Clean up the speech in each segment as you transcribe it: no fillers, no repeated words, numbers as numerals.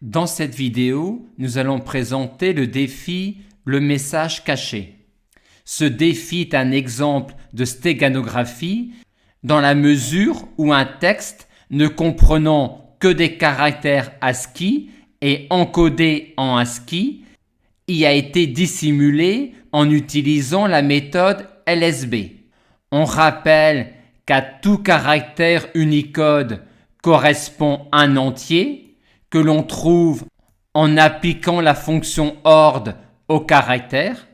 Dans cette vidéo, nous allons présenter le défi Le message caché. Ce défi est un exemple de stéganographie dans la mesure où un texte ne comprenant que des caractères ASCII et encodé en ASCII y a été dissimulé en utilisant la méthode LSB. On rappelle qu'à tout caractère Unicode correspond un entier que l'on trouve en appliquant la fonction ORD au caractère,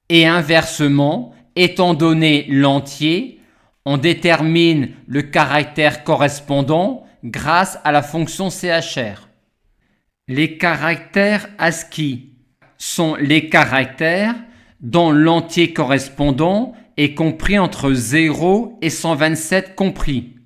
et inversement, étant donné l'entier, on détermine le caractère correspondant grâce à la fonction CHR. Les caractères ASCII sont les caractères dont l'entier correspondant est compris entre 0 et 127 compris.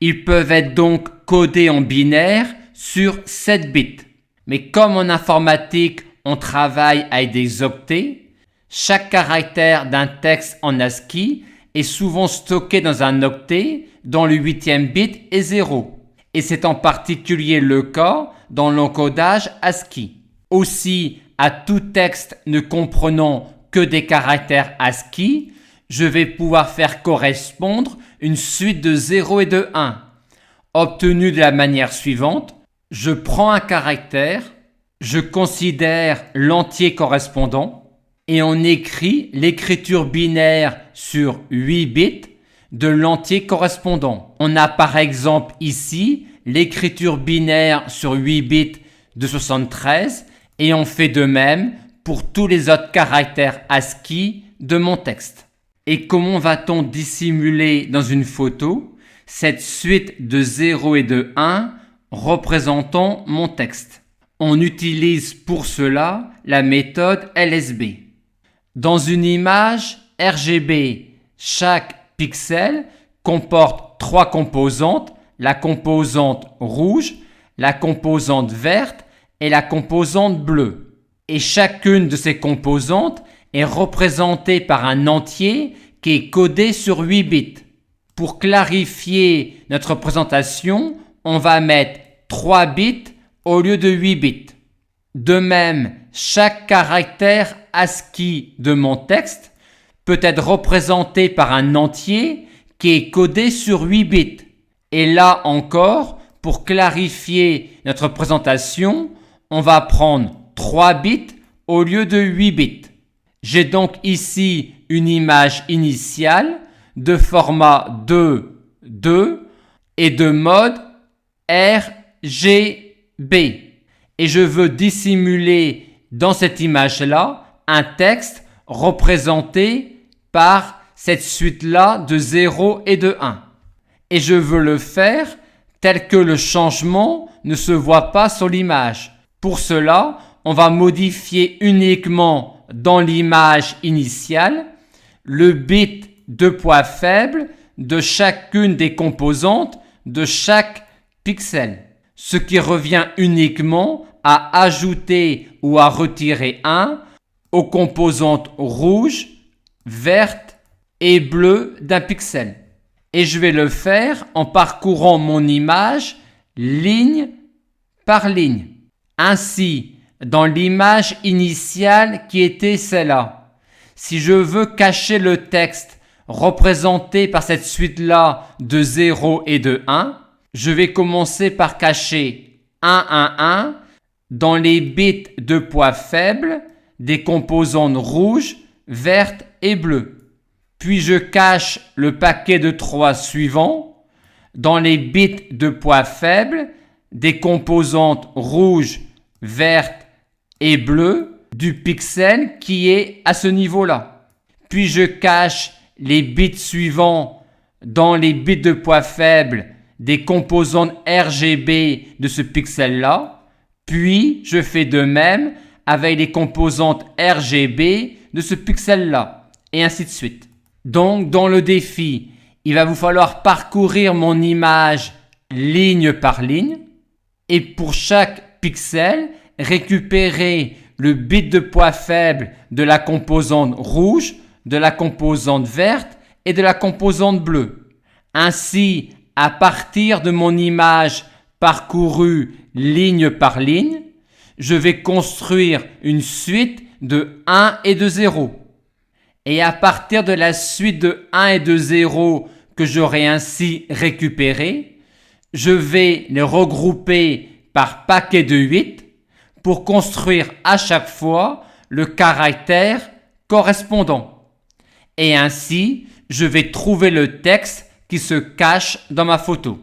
Ils peuvent être donc codés en binaire sur 7 bits. Mais comme en informatique, on travaille avec des octets, chaque caractère d'un texte en ASCII est souvent stocké dans un octet dont le 8e bit est 0. Et c'est en particulier le cas dans l'encodage ASCII. Aussi, à tout texte ne comprenant que des caractères ASCII, je vais pouvoir faire correspondre une suite de 0 et de 1, obtenue de la manière suivante. Je prends un caractère, je considère l'entier correspondant et on écrit l'écriture binaire sur 8 bits de l'entier correspondant. On a par exemple ici l'écriture binaire sur 8 bits de 73 et on fait de même pour tous les autres caractères ASCII de mon texte. Et comment va-t-on dissimuler dans une photo cette suite de 0 et de 1 représentant mon texte? On utilise pour cela la méthode LSB. Dans une image RGB, chaque pixel comporte 3 composantes, la composante rouge, la composante verte et la composante bleue. Et chacune de ces composantes est représentée par un entier qui est codé sur 8 bits. Pour clarifier notre présentation, on va mettre 3 bits au lieu de 8 bits. De même, chaque caractère ASCII de mon texte peut être représenté par un entier qui est codé sur 8 bits. Et là encore, pour clarifier notre présentation, on va prendre 3 bits au lieu de 8 bits. J'ai donc ici une image initiale de format 2 et de mode RGB. Et je veux dissimuler dans cette image-là un texte représenté par cette suite-là de 0 et de 1. Et je veux le faire tel que le changement ne se voit pas sur l'image. Pour cela, on va modifier uniquement dans l'image initiale le bit de poids faible de chacune des composantes de chaque pixel, ce qui revient uniquement à ajouter ou à retirer 1 aux composantes rouges, vertes et bleues d'un pixel. Et je vais le faire en parcourant mon image ligne par ligne. Ainsi, dans l'image initiale qui était celle-là, si je veux cacher le texte représenté par cette suite-là de 0 et de 1, je vais commencer par cacher 1 dans les bits de poids faible des composantes rouges, vertes et bleues. Puis je cache le paquet de 3 suivants dans les bits de poids faible des composantes rouges, vertes et bleues du pixel qui est à ce niveau-là. Puis je cache les bits suivants dans les bits de poids faible des composantes RGB de ce pixel-là. Puis je fais de même avec les composantes RGB de ce pixel-là, et ainsi de suite. Donc, dans le défi, il va vous falloir parcourir mon image ligne par ligne, et pour chaque pixel, récupérer le bit de poids faible de la composante rouge, de la composante verte et de la composante bleue. Ainsi, à partir de mon image parcourue ligne par ligne, je vais construire une suite de 1 et de 0. Et à partir de la suite de 1 et de 0 que j'aurai ainsi récupéré, je vais les regrouper par paquet de 8 pour construire à chaque fois le caractère correspondant. Et ainsi, je vais trouver le texte qui se cache dans ma photo.